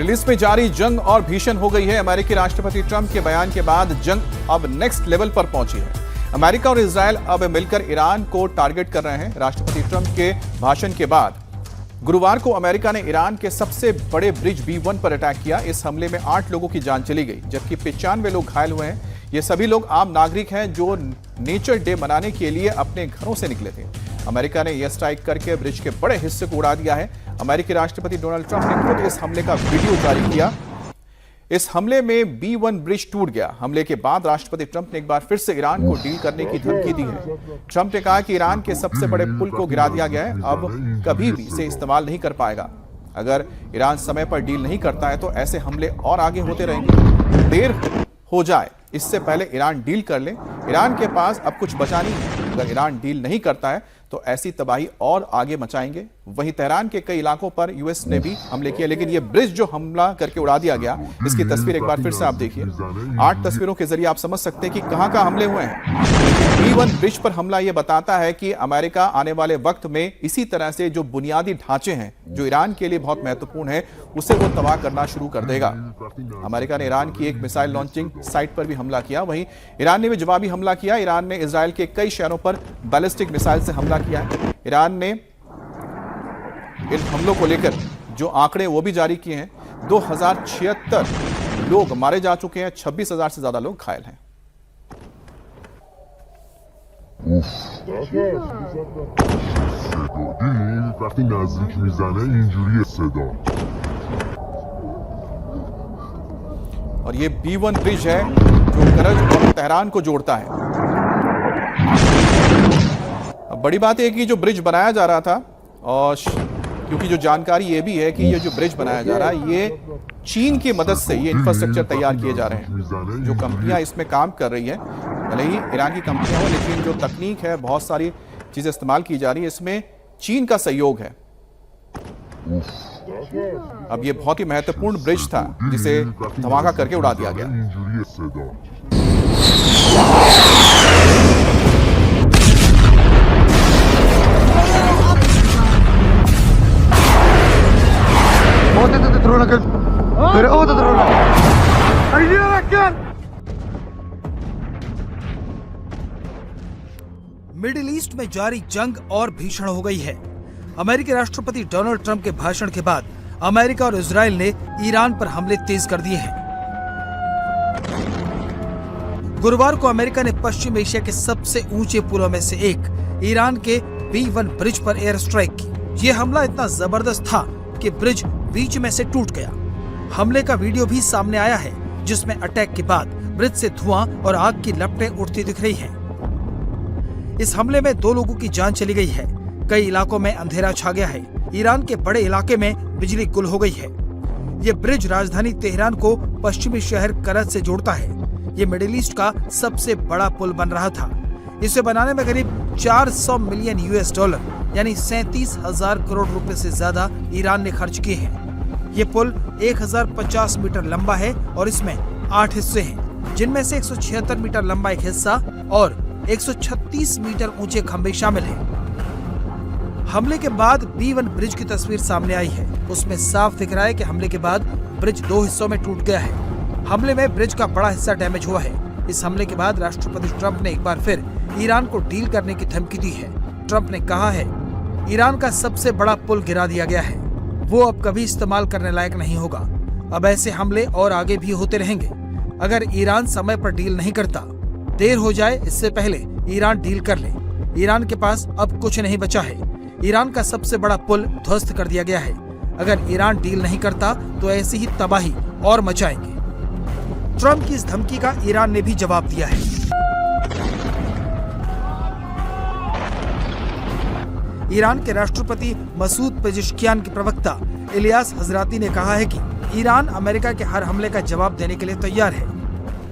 Middle east में जारी जंग और भीषण हो गई है। अमेरिकी राष्ट्रपति ट्रंप के बयान के बाद जंग अब नेक्स्ट लेवल पर पहुंची है। अमेरिका और इजरायल अब मिलकर ईरान को टारगेट कर रहे हैं। राष्ट्रपति ट्रंप के भाषण के बाद गुरुवार को अमेरिका ने ईरान के सबसे बड़े ब्रिज B1 पर अटैक किया। इस हमले में 8 लोगों की जान चली गई, जबकि 95 लोग घायल हुए हैं। ये सभी लोग आम नागरिक हैं जो नेचर डे मनाने के लिए अपने घरों से निकले थे। अमेरिका ने यह स्ट्राइक करके ब्रिज के बड़े हिस्से को उड़ा दिया है। अमेरिकी राष्ट्रपति डोनाल्ड ट्रंप ने खुद इस हमले का वीडियो जारी किया। इस हमले में B1 ब्रिज टूट गया। हमले के बाद राष्ट्रपति ट्रंप ने एक बार फिर से ईरान को डील करने की धमकी दी है। ट्रंप ने कहा कि ईरान के सबसे बड़े पुल को गिरा दिया गया है, अब कभी भी इसे इस्तेमाल नहीं कर पाएगा। अगर ईरान समय पर डील नहीं करता है तो ऐसे हमले और आगे होते रहेंगे। देर हो जाए इससे पहले ईरान डील कर ले। ईरान के पास अब कुछ बचा नहीं है। अगर ईरान डील नहीं करता है तो ऐसी तबाही और आगे मचाएंगे। वहीं तेहरान के कई इलाकों पर यूएस ने भी हमले किए, लेकिन यह ब्रिज जो हमला करके उड़ा दिया गया, इसकी तस्वीर एक बार फिर से आप देखिए। 8 तस्वीरों के जरिए आप समझ सकते हैं कि कहां हमले हुए हैं। B1 ब्रिज पर हमला यह बताता है कि अमेरिका आने वाले वक्त में इसी तरह से जो बुनियादी ढांचे हैं जो ईरान के लिए बहुत महत्वपूर्ण है, उसे वो तबाह करना शुरू कर देगा। अमेरिका ने ईरान की एक मिसाइल लॉन्चिंग साइट पर भी हमला किया, वहीं ईरान ने भी जवाबी हमला किया। ईरान ने इजरायल के कई शहरों पर बैलिस्टिक मिसाइल से हमला किया है। ईरान ने इन हमलों को लेकर जो आंकड़े वो भी जारी किए हैं। 2076 लोग मारे जा चुके हैं, 26,000 से ज्यादा लोग घायल हैं। और ये B1 ब्रिज है जो करज और तेहरान को जोड़ता है। अब बड़ी बात है कि जो ब्रिज बनाया जा रहा था, और क्योंकि जो जानकारी ये भी है कि ये जो ब्रिज बनाया जा रहा है ये चीन की मदद से ये इंफ्रास्ट्रक्चर तैयार किए जा रहे हैं। जो कंपनियां इसमें काम कर रही हैं, भले ही ईरान की कंपनियां हो, लेकिन जो तकनीक है, बहुत सारी चीजें इस्तेमाल की जा रही है, इसमें चीन का सहयोग है। अब ये बहुत ही महत्वपूर्ण ब्रिज था जिसे धमाका करके उड़ा दिया गया। मिडिल ईस्ट में जारी जंग और भीषण हो गई है। अमेरिकी राष्ट्रपति डोनाल्ड ट्रंप के भाषण के बाद अमेरिका और इजरायल ने ईरान पर हमले तेज कर दिए हैं। गुरुवार को अमेरिका ने पश्चिम एशिया के सबसे ऊंचे पुलों में से एक ईरान के B1 ब्रिज पर एयर स्ट्राइक की। ये हमला इतना जबरदस्त था कि ब्रिज बीच में से टूट गया। हमले का वीडियो भी सामने आया है, जिसमें अटैक के बाद ब्रिज से धुआं और आग की लपटें उठती दिख रही हैं। इस हमले में 2 लोगों की जान चली गई है। कई इलाकों में अंधेरा छा गया है। ईरान के बड़े इलाके में बिजली गुल हो गई है। ये ब्रिज राजधानी तेहरान को पश्चिमी शहर करज से जोड़ता है। ये मिडिल ईस्ट का सबसे बड़ा पुल बन रहा था। इसे बनाने में करीब 400 मिलियन $, यानी 37,000 करोड़ रुपए से ज्यादा ईरान ने खर्च किए हैं। ये पुल 1050 मीटर लंबा है और इसमें 8 हिस्से हैं, जिनमें से 176 मीटर लंबा एक हिस्सा और 136 मीटर ऊंचे खंभे शामिल हैं। हमले के बाद B1 ब्रिज की तस्वीर सामने आई है। उसमें साफ दिख रहा है कि हमले के बाद ब्रिज 2 हिस्सों में टूट गया है। हमले में ब्रिज का बड़ा हिस्सा डैमेज हुआ है। इस हमले के बाद राष्ट्रपति ट्रंप ने एक बार फिर ईरान को डील करने की धमकी दी है। ट्रंप ने कहा है, ईरान का सबसे बड़ा पुल गिरा दिया गया है, वो अब कभी इस्तेमाल करने लायक नहीं होगा। अब ऐसे हमले और आगे भी होते रहेंगे अगर ईरान समय पर डील नहीं करता। देर हो जाए इससे पहले ईरान डील कर ले। ईरान के पास अब कुछ नहीं बचा है। ईरान का सबसे बड़ा पुल ध्वस्त कर दिया गया है। अगर ईरान डील नहीं करता तो ऐसी ही तबाही और मचाएंगे। ट्रंप की इस धमकी का ईरान ने भी जवाब दिया है। ईरान के राष्ट्रपति मसूद पेजेश्कियान के प्रवक्ता इलियास हजराती ने कहा है कि ईरान अमेरिका के हर हमले का जवाब देने के लिए तैयार है।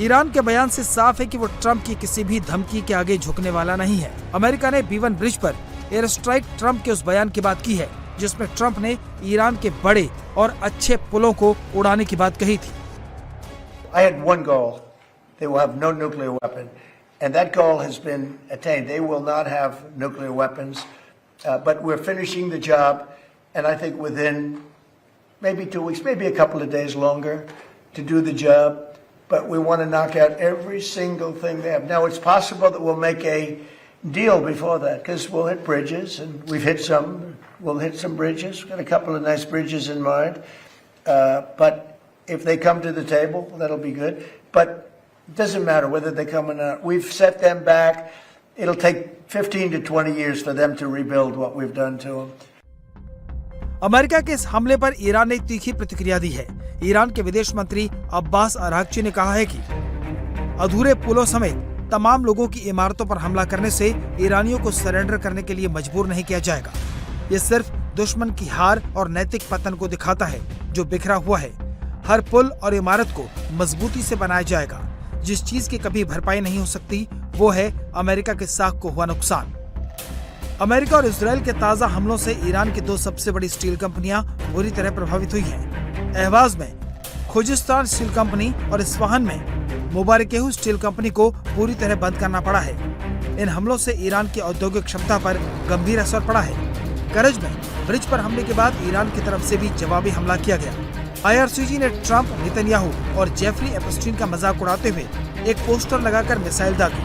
ईरान के बयान से साफ है कि वो ट्रंप की किसी भी धमकी के आगे झुकने वाला नहीं है। अमेरिका ने B1 ब्रिज पर एयर स्ट्राइक ट्रंप के उस बयान की बात की है जिसमें ट्रंप ने ईरान के बड़े और अच्छे पुलों को उड़ाने की बात कही थी। I had one goal. They will have no nuclear weapon. And that goal has been attained. They will not have nuclear weapons. But we're finishing the job. And I think within maybe 2 weeks, maybe a couple of days longer to do the job. But we want to knock out every single thing they have. Now, it's possible that we'll make a deal before that because we'll hit bridges. And we've hit some. We'll hit some bridges. We've got a couple of nice bridges in mind. But if they come to the table, that'll be good. But it doesn't matter whether they come or not. We've set them back. It'll take 15 to 20 years for them to rebuild what we've done to them. America के इस हमले पर Iran ने तीखी प्रतिक्रिया दी है। Iran के विदेश मंत्री अब्बास अरागची ने कहा है कि अधूरे पुलों समेत तमाम लोगों की इमारतों पर हमला करने से ईरानियों को सरेंडर करने के लिए मजबूर नहीं किया जाएगा। ये सिर्फ दुश्मन की हार और नैतिक पतन को दिखाता है जो बिखरा हुआ है। हर पुल और इमारत को मजबूती से बनाया जाएगा। जिस चीज की कभी भरपाई नहीं हो सकती वो है अमेरिका के साख को हुआ नुकसान। अमेरिका और इजराइल के ताजा हमलों से ईरान की 2 सबसे बड़ी स्टील कंपनियां बुरी तरह प्रभावित हुई हैं। अहवाज में खुजिस्तान स्टील कंपनी और इस्फहान में मुबारकेहू स्टील कंपनी को पूरी तरह बंद करना पड़ा है। इन हमलों से ईरान की औद्योगिक क्षमता पर गंभीर असर पड़ा है। करज में ब्रिज पर हमले के बाद ईरान की तरफ से भी जवाबी हमला किया गया। IRCG ने ट्रंप, नेतन्याहू और जेफरी एपस्टीन का मजाक उड़ाते हुए एक पोस्टर लगाकर मिसाइल दागी।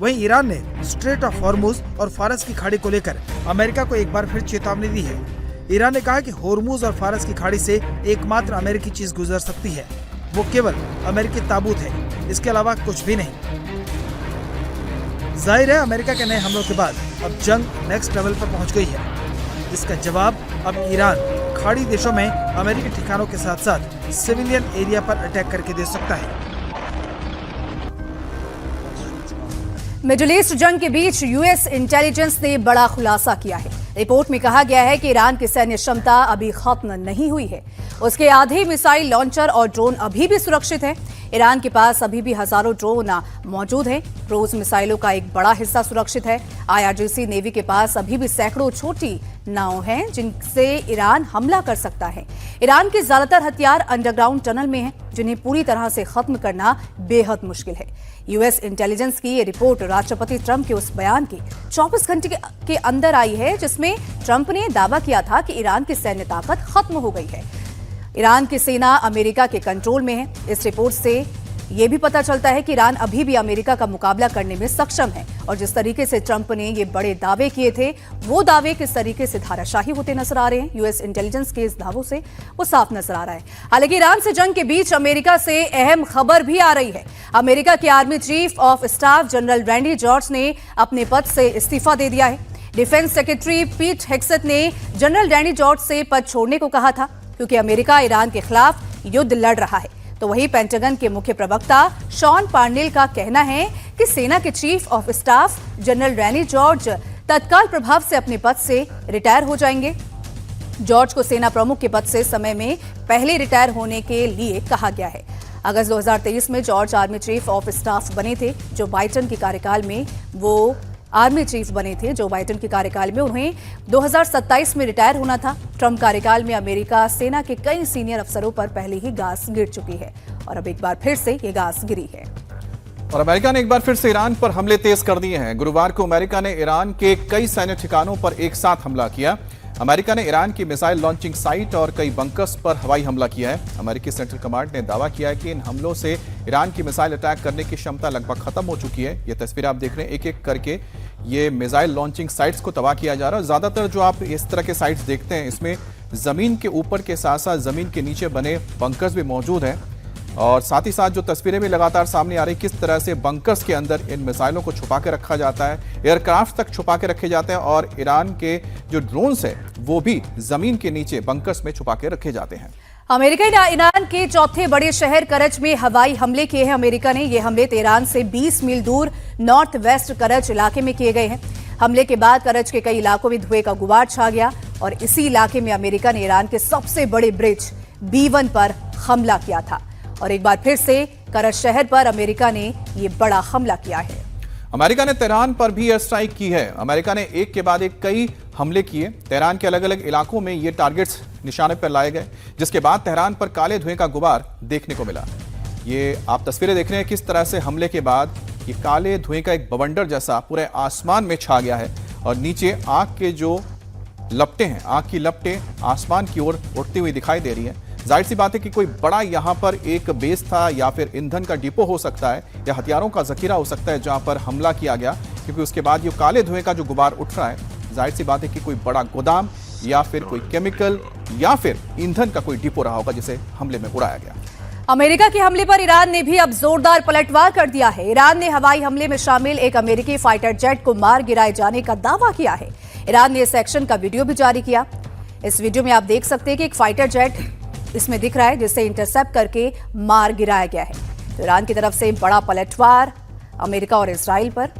वहीं ईरान ने स्ट्रेट ऑफ हॉर्मुज और फारस की खाड़ी को लेकर अमेरिका को एक बार फिर चेतावनी दी है। ईरान ने कहा कि हॉर्मुज और फारस की खाड़ी से एकमात्र अमेरिकी चीज गुजर सकती है, वो केवल अमेरिकी ताबूत है, इसके अलावा कुछ भी नहीं। जाहिर है अमेरिका के नए हमलों के बाद अब जंग नेक्स्ट लेवल पर पहुंच गई है। इसका जवाब अब ईरान खाड़ी देशों में अमेरिकी ठिकानों के साथ साथ सिविलियन एरिया पर अटैक करके दे सकता है। मिडिल ईस्ट जंग के बीच यूएस इंटेलिजेंस ने बड़ा खुलासा किया है। रिपोर्ट में कहा गया है कि ईरान की सैन्य क्षमता अभी खत्म नहीं हुई है। उसके आधे मिसाइल लॉन्चर और ड्रोन अभी भी सुरक्षित हैं। ईरान के पास अभी भी हजारों ड्रोन मौजूद हैं। क्रूज मिसाइलों का एक बड़ा हिस्सा सुरक्षित है। IRGC नेवी के पास अभी भी सैकड़ों छोटी नाव हैं जिनसे ईरान हमला कर सकता है। ईरान के ज्यादातर हथियार अंडरग्राउंड टनल में हैं जिन्हें पूरी तरह से खत्म करना बेहद मुश्किल है। यूएस इंटेलिजेंस की ये रिपोर्ट राष्ट्रपति ट्रंप के उस बयान के 24 घंटे के अंदर आई है जिसमें ट्रंप ने दावा किया था कि ईरान की सैन्य ताकत खत्म हो गई है। ईरान की सेना अमेरिका के कंट्रोल में है। इस रिपोर्ट से ये भी पता चलता है कि ईरान अभी भी अमेरिका का मुकाबला करने में सक्षम है और जिस तरीके से ट्रंप ने ये बड़े दावे किए थे वो दावे किस तरीके से धाराशाही होते नजर आ रहे हैं। यूएस इंटेलिजेंस के इस दावों से वो साफ नजर आ रहा है। हालांकि ईरान से जंग के बीच अमेरिका से अहम खबर भी आ रही है। अमेरिका के army chief of staff general Randy George ने अपने पद से इस्तीफा दे दिया है। डिफेंस सेक्रेटरी पीट हेग्सेथ ने जनरल रैंडी जॉर्ज से पद छोड़ने को कहा था क्योंकि अमेरिका ईरान के खिलाफ युद्ध लड़ रहा है। तो वहीं पेंटागन के मुख्य प्रवक्ता शॉन पार्नेल का कहना है कि सेना के chief of staff general Randy George तत्काल प्रभाव से अपने पद से रिटायर हो जाएंगे। जॉर्ज को सेना प्रमुख के पद से समय में पहले रिटायर होने के लिए कहा गया है। अगस्त 2023 में George army chief of staff बने थे, जो बाइडेन के कार्यकाल में वो आर्मी चीफ बने थे। जो बाइडेन के कार्यकाल में उन्हें 2027 में रिटायर होना था। ट्रंप कार्यकाल में अमेरिका सेना के कई सीनियर अफसरों पर पहले ही गाज गिर चुकी है और अब एक बार फिर से ये गाज गिरी है। और अमेरिका ने एक बार फिर से ईरान पर हमले तेज कर दिए हैं। गुरुवार को अमेरिका ने ईरान के कई सैन्य ठिकानों पर एक साथ हमला किया। अमेरिका ने ईरान की मिसाइल लॉन्चिंग साइट और कई बंकर्स पर हवाई हमला किया है। अमेरिकी सेंट्रल कमांड ने दावा किया है कि इन हमलों से ईरान की मिसाइल अटैक करने की क्षमता लगभग खत्म हो चुकी है। ये तस्वीर आप देख रहे हैं, एक एक करके ये मिसाइल लॉन्चिंग साइट्स को तबाह किया जा रहा है। ज्यादातर जो आप इस तरह के साइट्स देखते हैं, इसमें जमीन के ऊपर के साथ साथ जमीन के नीचे बने बंकर्स भी मौजूद हैं। और साथ ही साथ जो तस्वीरें भी लगातार सामने आ रही, किस तरह से बंकर्स के अंदर इन मिसाइलों को छुपा के रखा जाता है, एयरक्राफ्ट तक छुपा के रखे जाते हैं और ईरान के जो ड्रोन्स हैं वो भी जमीन के नीचे बंकर्स में छुपा के रखे जाते हैं। अमेरिका ने ईरान के चौथे बड़े शहर करज में हवाई हमले किए हैं। अमेरिका ने ये हमले तेहरान से 20 मील दूर नॉर्थ वेस्ट करज इलाके में किए गए हैं। हमले के बाद करज के कई इलाकों में धुएं का गुबार छा गया और इसी इलाके में अमेरिका ने ईरान के सबसे बड़े ब्रिज B1 पर हमला किया था। और एक बार फिर से करज शहर पर अमेरिका ने ये बड़ा हमला किया है। अमेरिका ने तेहरान पर भी एयर स्ट्राइक की है। अमेरिका ने एक के बाद एक कई हमले किए। तेहरान के अलग अलग इलाकों में ये टारगेट्स निशाने पर लाए गए, जिसके बाद तेहरान पर काले धुएं का गुबार देखने को मिला। ये आप तस्वीरें देख रहे हैं, किस तरह से हमले के बाद ये काले धुएं का एक बवंडर जैसा पूरे आसमान में छा गया है और नीचे आग के जो लपटें हैं, आग की लपटें आसमान की ओर उड़ती हुई दिखाई दे रही हैं। जाहिर सी बात है कि कोई बड़ा यहाँ पर एक बेस था या फिर ईंधन का डिपो हो सकता है या हथियारों का जखीरा हो सकता है जहां पर हमला किया गया, क्योंकि उसके बाद ये काले धुएं का जो गुबार उठ रहा है, जाहिर सी बात है कि कोई बड़ा गोदाम या फिर कोई केमिकल या फिर ईंधन का कोई डिपो रहा होगा जिसे हमले में उड़ाया गया। अमेरिका के हमले पर ईरान ने भी अब जोरदार पलटवार कर दिया है। ईरान ने हवाई हमले में शामिल एक अमेरिकी फाइटर जेट को मार गिराए जाने का दावा किया है। ईरान ने इस एक्शन का वीडियो भी जारी किया। इस वीडियो में आप देख सकते हैं कि एक फाइटर जेट इसमें दिख रहा है जिसे इंटरसेप्ट करके मार गिराया गया है। तो ईरान की तरफ से बड़ा पलटवार अमेरिका और इजराइल पर।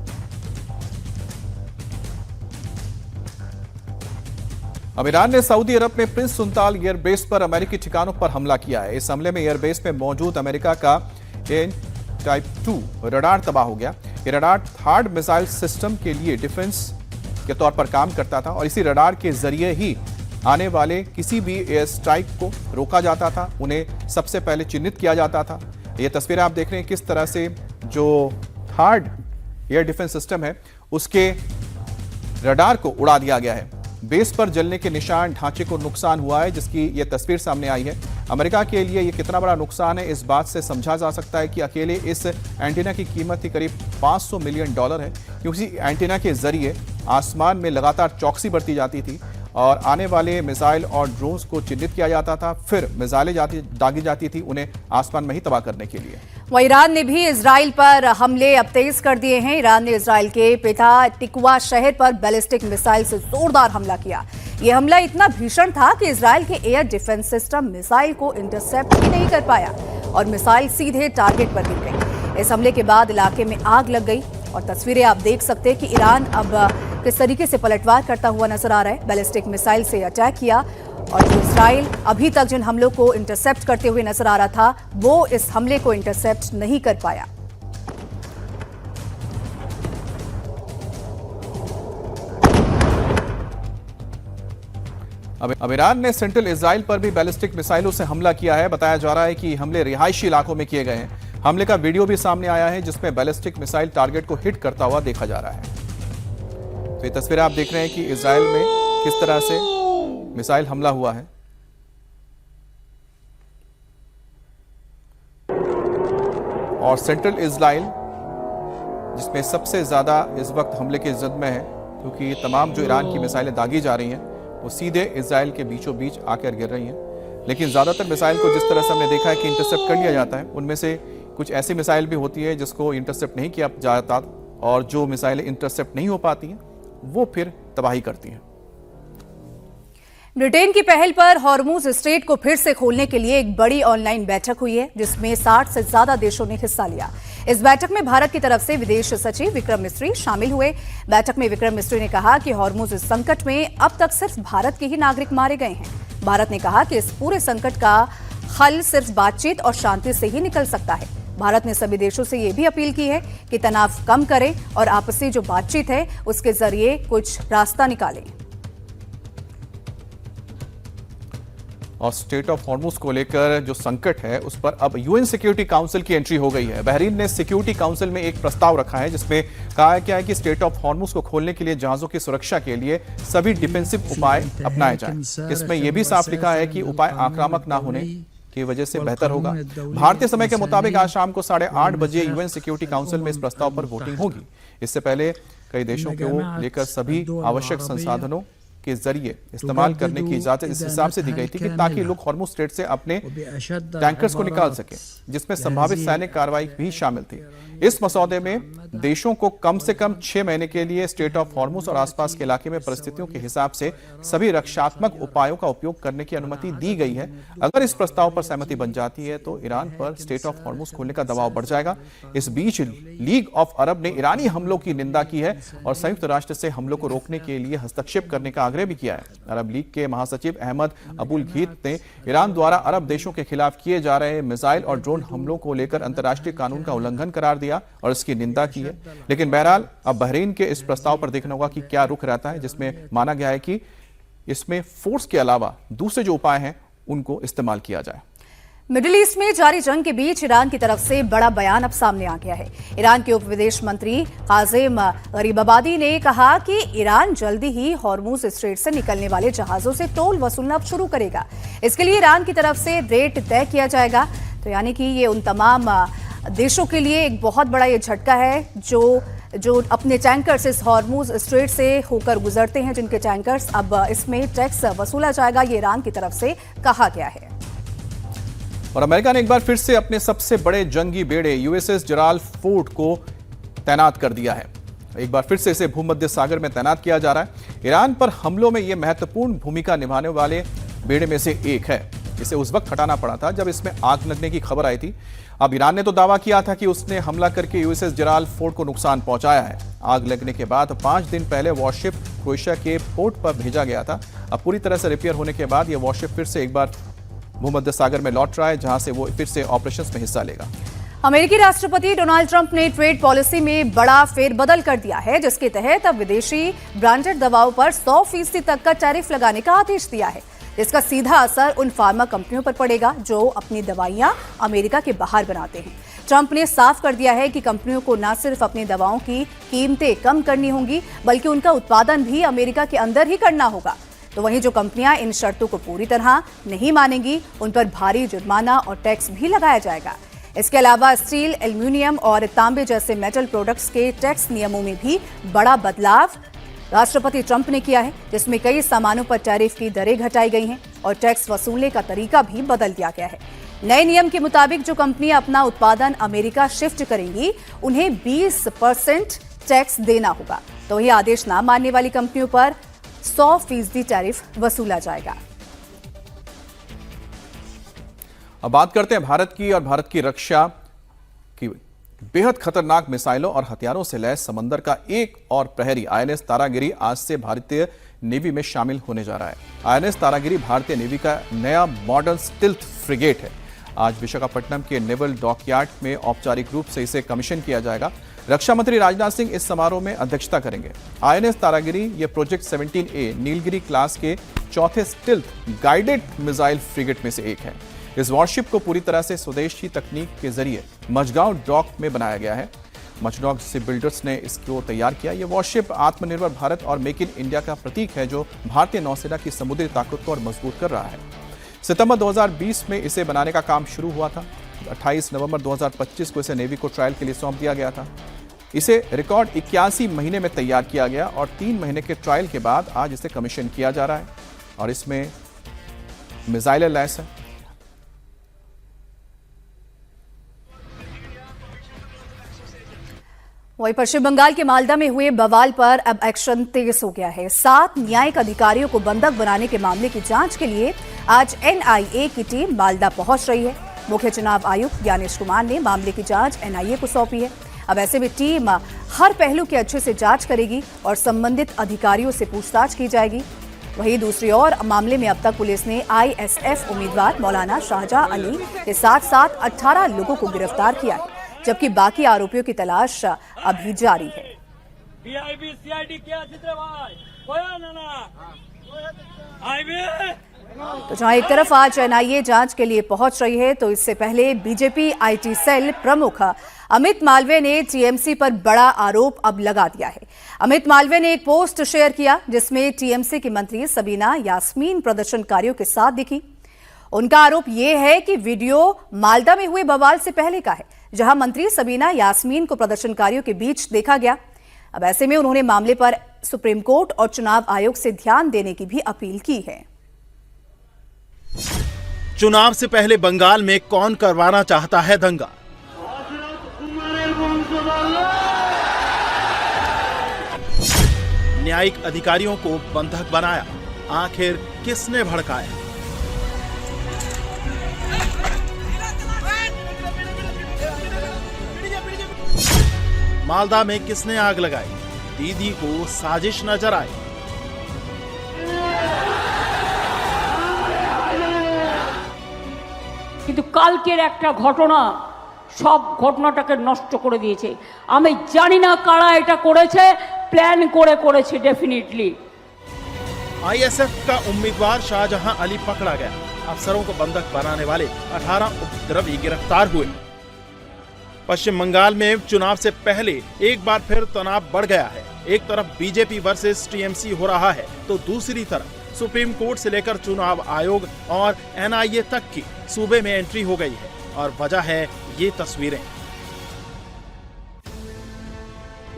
अब ईरान ने सऊदी अरब में प्रिंस सुल्तान एयरबेस पर अमेरिकी ठिकानों पर हमला किया है। इस हमले में एयरबेस में मौजूद अमेरिका का टाइप 2 रडार तबाह हो गया। ये रडार थर्ड मिसाइल सिस्टम के लिए डिफेंस के तौर पर काम करता था और इसी रडार के जरिए ही आने वाले किसी भी एयर स्ट्राइक को रोका जाता था, उन्हें सबसे पहले चिन्हित किया जाता था। ये तस्वीरें आप देख रहे हैं, किस तरह से जो थर्ड एयर डिफेंस सिस्टम है उसके रडार को उड़ा दिया गया है। बेस पर जलने के निशान, ढांचे को नुकसान हुआ है, जिसकी ये तस्वीर सामने आई है। अमेरिका के लिए ये कितना बड़ा नुकसान है, इस बात से समझा जा सकता है कि अकेले इस एंटीना की कीमत ही करीब $500 मिलियन है, क्योंकि एंटीना के जरिए आसमान में लगातार चौकसी बरती जाती थी और आने वाले मिसाइल और ड्रोन्स को चिन्हित किया जाता था, फिर मिसाइलें दागी जाती थी उन्हें आसमान में ही तबाह करने के लिए। वह ईरान ने भी इजराइल पर हमले अब तेज कर दिए हैं। ईरान ने इजराइल के पेटा टिकवा शहर पर बैलिस्टिक मिसाइल से जोरदार हमला किया। यह हमला इतना भीषण था कि इजराइल के एयर डिफेंस सिस्टम मिसाइल को इंटरसेप्ट ही नहीं कर पाया और मिसाइल सीधे टारगेट पर गिर गई। इस हमले के बाद इलाके में आग लग गई और तस्वीरें आप देख सकते हैं कि ईरान अब किस तरीके से पलटवार करता हुआ नजर आ रहा है। बैलिस्टिक मिसाइल से अटैक किया और जो इजराइल अभी तक जिन हमलों को इंटरसेप्ट करते हुए नजर आ रहा था, वो इस हमले को इंटरसेप्ट नहीं कर पाया। अब ईरान ने सेंट्रल इजराइल पर भी बैलिस्टिक मिसाइलों से हमला किया है। बताया जा रहा है कि हमले रिहायशी इलाकों में किए गए हैं। हमले का वीडियो भी सामने आया है जिसमें बैलिस्टिक मिसाइल टारगेट को हिट करता हुआ देखा जा रहा है। तो ये तस्वीरें आप देख रहे हैं कि इजराइल में किस तरह से मिसाइल हमला हुआ है। और सेंट्रल इजराइल जिसमें सबसे ज्यादा इस वक्त हमले की जद में है, क्योंकि तमाम जो ईरान की मिसाइलें दागी जा रही हैं वो सीधे इजराइल के बीचों बीच आकर गिर रही हैं। लेकिन ज्यादातर मिसाइल को जिस तरह से हमने देखा है कि इंटरसेप्ट कर लिया जाता है, उनमें से कुछ ऐसी मिसाइल भी होती है जिसको इंटरसेप्ट नहीं किया जाता और जो मिसाइलें इंटरसेप्ट नहीं हो पाती हैं वो फिर तबाही करती हैं। ब्रिटेन की पहल पर हॉर्मुज स्ट्रेट को फिर से खोलने के लिए एक बड़ी ऑनलाइन बैठक हुई है जिसमें 60 से ज्यादा देशों ने हिस्सा लिया। इस बैठक में भारत की तरफ से विदेश सचिव विक्रम मिस्री शामिल हुए। बैठक में विक्रम मिस्री ने कहा कि हॉर्मुज संकट में अब तक सिर्फ भारत के ही नागरिक मारे गए हैं। भारत ने कहा कि इस पूरे संकट का हल सिर्फ बातचीत और शांति से ही निकल सकता है। भारत ने सभी देशों से ये भी अपील की है कि तनाव कम करें और आपसी जो बातचीत है उसके जरिए कुछ रास्ता निकालें। और स्टेट ऑफ हॉर्मुज को लेकर जो संकट है उस पर अब यूएन सिक्योरिटी काउंसिल की एंट्री हो गई है। बहरीन ने सिक्योरिटी काउंसिल में एक प्रस्ताव रखा है जिसमें कहा गया है कि स्टेट ऑफ हॉर्मुज को खोलने के लिए जहाजों की सुरक्षा के लिए सभी डिफेंसिव उपाय अपनाए जाएं। इसमें यह भी साफ लिखा है कि उपाय आक्रामक न होने की वजह से बेहतर होगा। भारतीय समय के मुताबिक आज शाम को 8:30 बजे यूएन सिक्योरिटी काउंसिल में इस प्रस्ताव पर वोटिंग होगी। इससे पहले कई देशों को लेकर सभी आवश्यक संसाधनों के जरिए इस्तेमाल करने की इजाजत इस हिसाब से दी गई थी कि ताकि लोग हॉर्मुज स्ट्रेट से अपने टैंकर्स को निकाल सकें, जिसमें संभावित सैनिक कार्रवाई भी शामिल थी। इस मसौदे में देशों को कम से कम 6 महीने के लिए स्टेट ऑफ हॉर्मुज और आसपास के इलाके में परिस्थितियों के हिसाब से सभी रक्षात्मक उपायों का उपयोग करने की अनुमति दी गई है। अगर इस प्रस्ताव पर सहमति बन जाती है तो ईरान पर स्टेट ऑफ हॉर्मुज खोलने का दबाव बढ़ जाएगा। इस बीच लीग ऑफ अरब ने ईरानी हमलों की निंदा की है और संयुक्त राष्ट्र से हमलों को रोकने के लिए हस्तक्षेप करने का आग्रह भी किया है। अरब लीग के महासचिव अहमद अबुल घीत ने ईरान द्वारा अरब देशों के खिलाफ किए जा रहे मिसाइल और ड्रोन हमलों को लेकर अंतर्राष्ट्रीय कानून का उल्लंघन करार दिया और इसकी निंदा की है। लेकिन बहरहाल अब बहरीन के इस प्रस्ताव पर देखना होगा कि क्या रुख रहता है, जिसमें माना गया है कि इसमें फोर्स के अलावा दूसरे जो उपाय हैं उनको इस्तेमाल किया जाए। मिडिल ईस्ट में जारी जंग के बीच ईरान की तरफ से बड़ा बयान अब सामने आ गया है। ईरान के उप विदेश मंत्री काजिम गरीबाबादी ने कहा कि ईरान जल्दी ही हॉर्मुज स्ट्रेट से निकलने वाले जहाजों से टोल वसूलना अब शुरू करेगा। इसके लिए ईरान की तरफ से रेट तय किया जाएगा। तो यानी कि ये उन तमाम देशों के लिए एक बहुत बड़ा ये झटका है जो अपने टैंकर्स इस हॉर्मुज स्ट्रेट से होकर गुजरते हैं, जिनके टैंकर्स अब इसमें टैक्स वसूला जाएगा, ये ईरान की तरफ से कहा गया है। और अमेरिका ने एक बार फिर से अपने सबसे बड़े जंगी बेड़े यूएसएस जेराल्ड फोर्ड को तैनात कर दिया है। एक बार फिर से इसे भूमध्य सागर में तैनात किया जा रहा है। ईरान पर हमलों में यह महत्वपूर्ण भूमिका निभाने वाले बेड़े में से एक है। इसे उस वक्त हटाना पड़ा था जब इसमें आग लगने की खबर आई थी। अब ईरान ने तो दावा किया था कि उसने हमला करके यूएसएस जेराल्ड फोर्ड को नुकसान पहुंचाया है। आग लगने के बाद 5 दिन पहले वॉरशिप क्रोएशिया के पोर्ट पर भेजा गया था। अब पूरी तरह से रिपेयर होने के बाद यह वॉरशिप फिर से एक बार भूमध्य सागर में लौट रहा है, जहां से वो फिर से ऑपरेशंस में हिस्सा लेगा। अमेरिकी राष्ट्रपति डोनाल्ड ट्रंप ने ट्रेड पॉलिसी में बड़ा फेरबदल कर दिया है, जिसके तहत अब विदेशी ब्रांडेड दवाओं पर 100% तक का टैरिफ लगाने का आदेश दिया है। इसका सीधा असर उन फार्मा कंपनियों पर पड़ेगा जो अपनी दवाइयां अमेरिका के बाहर बनाते हैं। ट्रंप ने साफ कर दिया है कि कंपनियों को न सिर्फ अपनी दवाओं की कीमतें कम करनी होंगी, बल्कि उनका उत्पादन भी अमेरिका के अंदर ही करना होगा। तो वहीं जो कंपनियां इन शर्तों को पूरी तरह नहीं मानेंगी, उन पर भारी जुर्माना और टैक्स भी लगाया जाएगा। इसके अलावा स्टील, एल्यूमिनियम और तांबे जैसे मेटल प्रोडक्ट्स के टैक्स नियमों में भी बड़ा बदलाव राष्ट्रपति ट्रंप ने किया है, जिसमें कई सामानों पर टैरिफ की दरें घटाई गई हैं और टैक्स वसूलने का तरीका भी बदल दिया गया है। नए नियम के मुताबिक जो कंपनियां अपना उत्पादन अमेरिका शिफ्ट करेंगी, उन्हें 20% टैक्स देना होगा। तो वही आदेश न मानने वाली कंपनियों पर 100% टैरिफ वसूला जाएगा। अब बात करते हैं भारत की और भारत की रक्षा की। बेहद खतरनाक मिसाइलों और हथियारों से लैस समंदर का एक और प्रहरी आईएनएस तारागिरी आज से भारतीय नेवी में शामिल होने जा रहा है। आईएनएस तारागिरी भारतीय नेवी का नया मॉडर्न स्टिल्थ फ्रिगेट है। आज विशाखापट्टनम के नेवल डॉकयार्ड में औपचारिक रूप से इसे कमीशन किया जाएगा। रक्षा मंत्री राजनाथ सिंह इस समारोह में अध्यक्षता करेंगे। आईएनएस तारागिरी ये प्रोजेक्ट 17A नीलगिरी क्लास के चौथे स्टिल्थ गाइडेड मिसाइल फ्रिगेट में से एक है। इस वॉरशिप को पूरी तरह से स्वदेशी तकनीक के जरिए मझगांव डॉक में बनाया गया है। मझगांव शिप बिल्डर्स ने इसको तैयार किया। यह वॉरशिप आत्मनिर्भर भारत और मेक इन इंडिया का प्रतीक है, जो भारतीय नौसेना की समुद्री ताकत को और मजबूत कर रहा है। सितंबर 2020 में इसे बनाने का काम शुरू हुआ था। 28 नवंबर 2025 को इसे नेवी को ट्रायल के लिए सौंप दिया गया था। इसे रिकॉर्ड 81 महीने में तैयार किया गया और 3 महीने के ट्रायल के बाद आज इसे कमीशन किया जा रहा है और इसमें मिसाइलें लैस है। वहीं पश्चिम बंगाल के मालदा में हुए बवाल पर अब एक्शन तेज हो गया है। 7 न्यायिक अधिकारियों को बंधक बनाने के मामले की जांच के लिए आज एनआईए की टीम मालदा पहुंच रही है। मुख्य चुनाव आयुक्त ज्ञानेश कुमार ने मामले की जांच एनआईए को सौंपी है। अब ऐसे में टीम हर पहलू की अच्छे से जांच करेगी और संबंधित अधिकारियों से पूछताछ की जाएगी। वहीं दूसरी ओर मामले में अब तक पुलिस ने ISF उम्मीदवार मौलाना शाहजहां अली के साथ 18 लोगों को गिरफ्तार किया है, जबकि बाकी आरोपियों की तलाश अभी जारी है। तो जहां एक तरफ आज NIA जांच के लिए पहुंच रही है, तो इससे पहले बीजेपी IT सेल प्रमुख अमित मालवीय ने TMC पर बड़ा आरोप अब लगा दिया है। अमित मालवीय ने एक पोस्ट शेयर किया जिसमें TMC की मंत्री सबीना यास्मीन प्रदर्शनकारियों के साथ दिखी। उनका आरोप यह है कि वीडियो मालदा में हुए बवाल से पहले का है, जहां मंत्री सबीना यास्मीन को प्रदर्शनकारियों के बीच देखा गया। अब ऐसे में उन्होंने मामले पर सुप्रीम कोर्ट और चुनाव आयोग से ध्यान देने की भी अपील की है। चुनाव से पहले बंगाल में कौन करवाना चाहता है दंगा? न्यायिक अधिकारियों को बंधक बनाया, आखिर किसने भड़काया? मालदा में किसने आग लगाई? दीदी को साजिश नजर आई। কিন্তু কালকের একটা ঘটনা সব ঘটনাটাকে নষ্ট করে দিয়েছে। আমি জানি না কারা এটা করেছে, প্ল্যান করে করেছে डेफिनेटली। ISF का उम्मीदवार शाहजहां अली पकड़ा गया। अफसरों को बंधक बनाने वाले 18 उपद्रवी गिरफ्तार हुए। पश्चिम बंगाल में चुनाव से पहले एक बार फिर तनाव बढ़ गया है। एक तरफ बीजेपी वर्सेस TMC हो रहा है, तो दूसरी तरफ सुप्रीम कोर्ट से लेकर चुनाव आयोग और NIA तक की सूबे में एंट्री हो गई है। और वजह है ये तस्वीरें,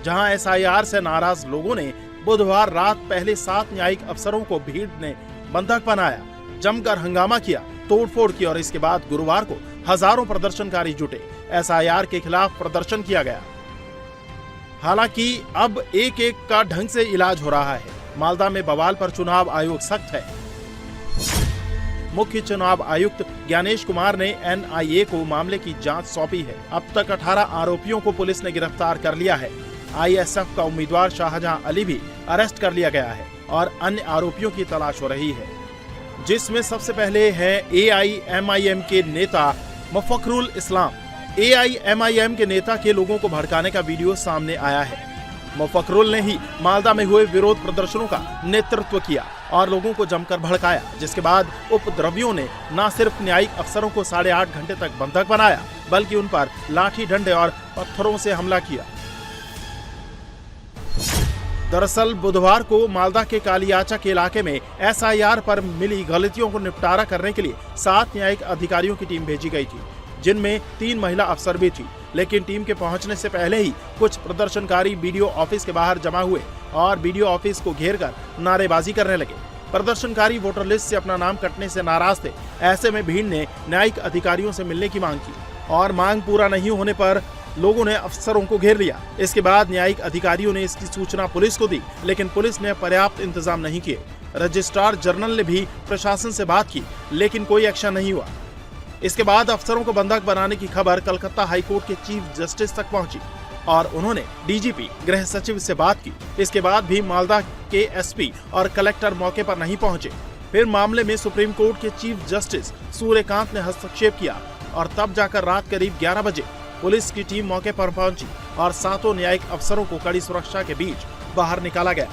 जहां SIR से नाराज लोगों ने बुधवार रात पहले 7 न्यायिक अफसरों को भीड़ ने बंधक बनाया, जमकर हंगामा किया, तोड़फोड़ की और इसके बाद गुरुवार को हजारों प्रदर्शनकारी जुटे। SIR के खिलाफ प्रदर्शन किया गया। हालांकि अब एक एक का ढंग से इलाज हो रहा है। मालदा में बवाल पर चुनाव आयोग सख्त है। मुख्य चुनाव आयुक्त ज्ञानेश कुमार ने NIA को मामले की जांच सौंपी है। अब तक 18 आरोपियों को पुलिस ने गिरफ्तार कर लिया है। ISF का उम्मीदवार शाहजहां अली भी अरेस्ट कर लिया गया है और अन्य आरोपियों की तलाश हो रही है, जिसमें सबसे पहले है AIMIM के नेता मुफक्रुल इस्लाम। AIMIM के नेता के लोगों को भड़काने का वीडियो सामने आया है। मुफक्रुल ने ही मालदा में हुए विरोध प्रदर्शनों का नेतृत्व किया और लोगों को जमकर भड़काया, जिसके बाद उपद्रवियों ने न सिर्फ न्यायिक अफसरों को 8.5 घंटे तक बंधक बनाया, बल्कि उन पर लाठी डंडे और पत्थरों से हमला किया। दरअसल बुधवार को मालदा के कालियाचक इलाके में SIR पर मिली गलतियों को निपटारा करने के लिए 7 न्यायिक अधिकारियों की टीम भेजी गई थी, जिनमें 3 महिला अफसर भी थी। लेकिन टीम के पहुंचने से पहले ही कुछ प्रदर्शनकारी BDO ऑफिस के बाहर जमा हुए और BDO ऑफिस को घेरकर नारेबाजी करने लगे। प्रदर्शनकारी वोटर लिस्ट से अपना नाम कटने से नाराज थे। ऐसे में भीड़ ने न्यायिक अधिकारियों से मिलने की मांग की और मांग पूरा नहीं होने पर लोगों ने अफसरों को घेर लिया। इसके बाद न्यायिक अधिकारियों ने इसकी सूचना पुलिस को दी, लेकिन पुलिस ने पर्याप्त इंतजाम नहीं किए। रजिस्ट्रार जनरल ने भी प्रशासन से बात की, लेकिन कोई एक्शन नहीं हुआ। इसके बाद अफसरों को बंधक बनाने की खबर कलकत्ता हाईकोर्ट के चीफ जस्टिस तक पहुंची और उन्होंने DGP गृह सचिव से बात की। इसके बाद भी मालदा के SP और कलेक्टर मौके पर नहीं पहुंचे। फिर मामले में सुप्रीम कोर्ट के चीफ जस्टिस सूर्यकांत ने हस्तक्षेप किया और तब जाकर रात करीब 11 बजे पुलिस की टीम मौके पर पहुंची और 7 न्यायिक अफसरों को कड़ी सुरक्षा के बीच बाहर निकाला गया।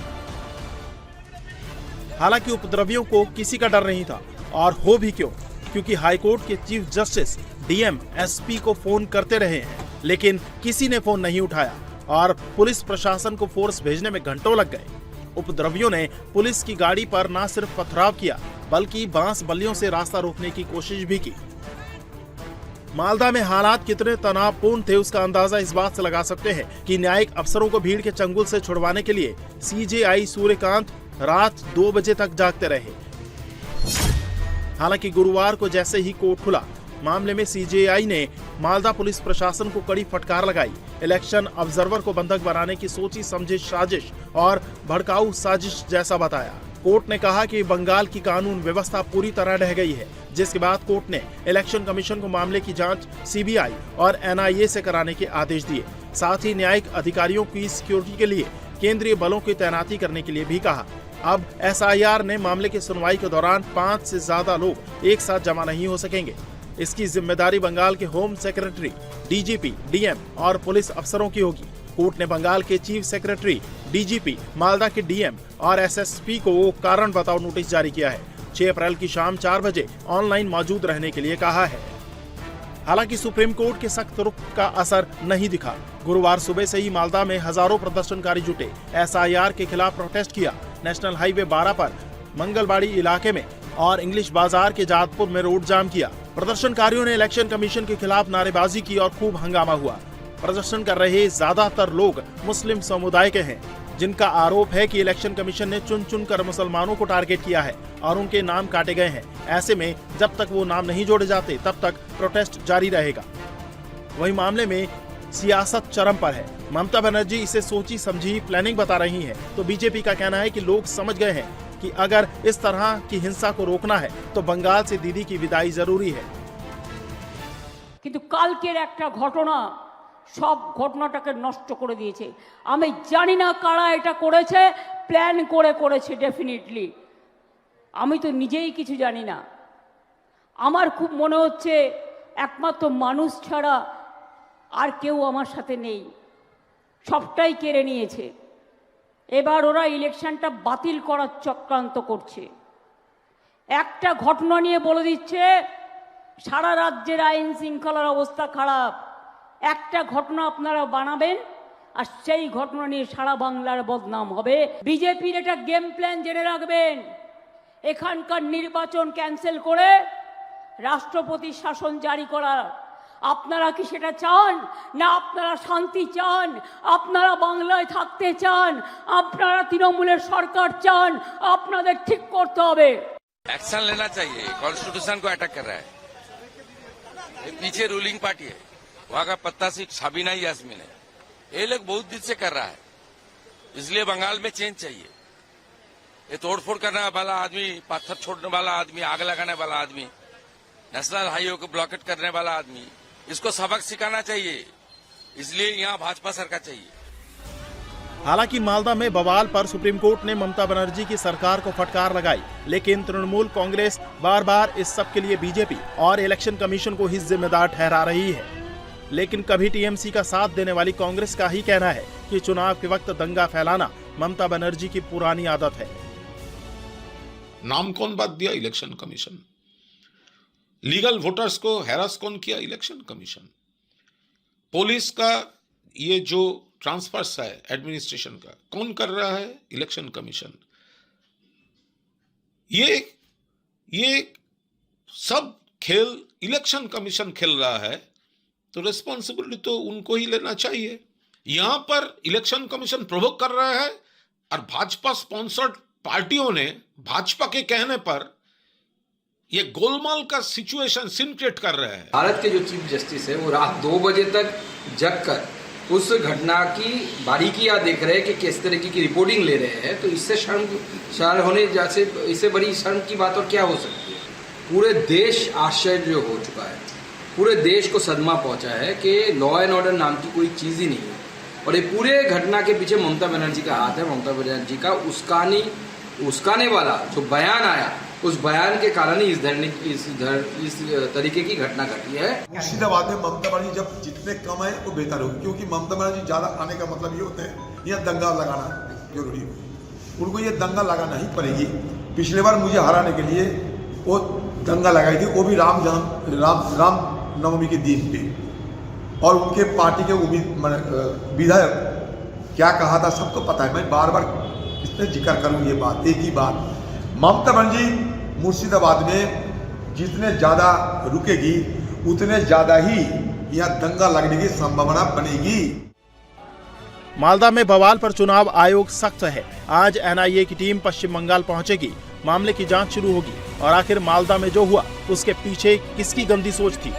हालांकि उपद्रवियों को किसी का डर नहीं था, और हो भी क्यों, क्योंकि हाईकोर्ट के चीफ जस्टिस DM SP को फोन करते रहे हैं, लेकिन किसी ने फोन नहीं उठाया और पुलिस प्रशासन को फोर्स भेजने में घंटों लग गए। उपद्रवियों ने पुलिस की गाड़ी पर न सिर्फ पथराव किया, बल्कि बांस बल्लियों से रास्ता रोकने की कोशिश भी की। मालदा में हालात कितने तनावपूर्ण थे, उसका अंदाजा इस बात से लगा सकते हैं कि न्यायिक अफसरों को भीड़ के चंगुल से छुड़वाने के लिए CJI सूर्यकांत रात 2 बजे तक जागते रहे। हालांकि गुरुवार को जैसे ही कोर्ट खुला, मामले में CJI ने मालदा पुलिस प्रशासन को कड़ी फटकार लगाई। इलेक्शन ऑब्जर्वर को बंधक बनाने की सोची समझी साजिश और भड़काऊ साजिश जैसा बताया। कोर्ट ने कहा कि बंगाल की कानून व्यवस्था पूरी तरह ढह गई है, जिसके बाद कोर्ट ने इलेक्शन कमीशन को मामले की जांच CBI और NIA से कराने के आदेश दिए। साथ ही न्यायिक अधिकारियों की सिक्योरिटी के लिए केंद्रीय बलों की तैनाती करने के लिए भी कहा। अब SIR ने मामले की सुनवाई के दौरान 5 से ज्यादा लोग एक साथ जमा नहीं हो सकेंगे। इसकी जिम्मेदारी बंगाल के होम सेक्रेटरी, DGP, DM और पुलिस अफसरों की होगी। कोर्ट ने बंगाल के चीफ सेक्रेटरी, DGP, मालदा के DM और SSP को कारण बताओ नोटिस जारी किया है। 6 अप्रैल की शाम 4 बजे ऑनलाइन मौजूद रहने के लिए कहा है। हालांकि सुप्रीम कोर्ट के सख्त रुख का असर नहीं दिखा। गुरुवार सुबह से ही मालदा में हजारों प्रदर्शनकारी जुटे, SIR के खिलाफ प्रोटेस्ट किया। नेशनल हाईवे 12 पर मंगलबाड़ी इलाके में और इंग्लिश बाजार के जादपुर में रोड जाम किया। प्रदर्शनकारियों ने इलेक्शन कमीशन के खिलाफ नारेबाजी की और खूब हंगामा हुआ। प्रदर्शन कर रहे ज्यादातर लोग मुस्लिम समुदाय के हैं, जिनका आरोप है कि इलेक्शन कमीशन ने चुन चुन कर मुसलमानों को टारगेट किया है और उनके नाम काटे गए हैं। ऐसे में जब तक वो नाम नहीं जोड़े जाते तब तक प्रोटेस्ट जारी रहेगा। वहीं मामले में सियासत चरम पर है। ममता बनर्जी इसे सोची समझी प्लानिंग बता रही हैं, तो बीजेपी का कहना है कि लोग समझ गए हैं कि अगर इस तरह की हिंसा को रोकना है तो बंगाल से दीदी की विदाई जरूरी है। কিন্তু কালকের একটা ঘটনা সব ঘটনাটাকে নষ্ট করে দিয়েছে। আমি জানি না কারা এটা করেছে, প্ল্যান করে করেছে ডেফিনেটলি। আমি তো নিজেই কিছু জানি না। আমার খুব মনে হচ্ছে একমাত্র মানুষ ছাড়া আর কেউ আমার সাথে নেই, সবটাই কেড়ে নিয়েছে। এবার ওরা ইলেকশনটা বাতিল করার চক্রান্ত করছে। একটা ঘটনা নিয়ে বলে দিচ্ছে সারা রাজ্যের আইন শৃঙ্খলার অবস্থা খারাপ। একটা ঘটনা আপনারা বানাবেন আর সেই ঘটনা নিয়ে সারা বাংলার বদনাম হবে। বিজেপির এটা গেম প্ল্যান জেনে রাখবেন। এখানকার নির্বাচন ক্যান্সেল করে রাষ্ট্রপতি শাসন জারি করার। আপনারা কি সেটা চান? না আপনারা শান্তি চান? আপনারা বাংলায় থাকতে চান? আপনারা তৃণমূলের সরকার চান? আপনাদের ঠিক করতে হবে। एक्शन लेना चाहिए। कॉन्स्टिट्यूशन को अटैक कर रहा है, ये पीछे रूलिंग पार्टी है, वहां का पत्ता सिर्फ साबिना यास्मीन है। ये लोग बहुत दिन से कर रहा है, इसलिए बंगाल में चेंज चाहिए। ये तोड़फोड़ करने वाला आदमी, पत्थर छोड़ने वाला आदमी, आग लगाने वाला आदमी, नेशनल हाईवे को ब्लॉकेट करने वाला आदमी, इसको सबक सिखाना चाहिए। इसलिए यहाँ भाजपा सरकार चाहिए। हालांकि मालदा में बवाल पर सुप्रीम कोर्ट ने ममता बनर्जी की सरकार को फटकार लगाई, लेकिन तृणमूल कांग्रेस बार बार इस सब के लिए बीजेपी और इलेक्शन कमीशन को ही जिम्मेदार ठहरा रही है। लेकिन कभी टीएमसी का साथ देने वाली कांग्रेस का ही कहना है कि चुनाव के वक्त दंगा फैलाना ममता बनर्जी की पुरानी आदत है। नाम कौन बात दिया? Election commission. लीगल वोटर्स को हैरास कौन किया? Election commission. पुलिस का ये जो ट्रांसफर्स है एडमिनिस्ट्रेशन का, कौन कर रहा है? Election commission. ये सब खेल इलेक्शन कमीशन खेल रहा है, तो रिस्पॉन्सिबिलिटी तो उनको ही लेना चाहिए। यहां पर इलेक्शन कमीशन प्रोवोक कर रहा है और भाजपा स्पॉन्सर्ड पार्टियों ने भाजपा के कहने पर ये गोलमाल का सिचुएशन सीन क्रिएट कर रहे हैं। भारत के जो चीफ जस्टिस है वो रात 2 बजे तक जग कर उस घटना की बारीकियां देख रहे हैं कि किस तरीके की रिपोर्टिंग ले रहे हैं, तो इससे शर्म होने जैसे इससे बड़ी शर्म की बात और क्या हो सकती है। पूरे देश आश्चर्य हो चुका है, पूरे देश को सदमा पहुंचा है कि लॉ एंड ऑर्डर नाम की कोई चीज़ ही नहीं है। और ये पूरे घटना के पीछे ममता बनर्जी का हाथ है। ममता बनर्जी का उस्काने वाला जो बयान आया, उस बयान के कारण ही इस तरीके की घटना घटी है। मुर्शिदाबाद में ममता बनर्जी जब जितने कम है वो बेहतर होगी, क्योंकि ममता बनर्जी ज्यादा आने का मतलब ये होता है यह दंगा लगाना जरूरी है। उनको ये दंगा लगाना ही पड़ेगी। पिछले बार मुझे हराने के लिए वो दंगा लगाई थी, वो भी राम नवमी के दिन पे, और उनके पार्टी के विधायक क्या कहा था सबको पता है। मैं बार बार इसमें जिक्र करूँ ये बात, एक ही बात, ममता बनर्जी मुर्शिदाबाद में जितने ज़्यादा रुकेगी उतने ज़्यादा ही यह दंगा लगने की संभावना बनेगी। मालदा में बवाल पर चुनाव आयोग सख्त है। आज एनआईए की टीम पश्चिम बंगाल पहुंचेगी, मामले की जांच शुरू होगी और आखिर मालदा में जो हुआ उसके पीछे किसकी गंदी सोच थी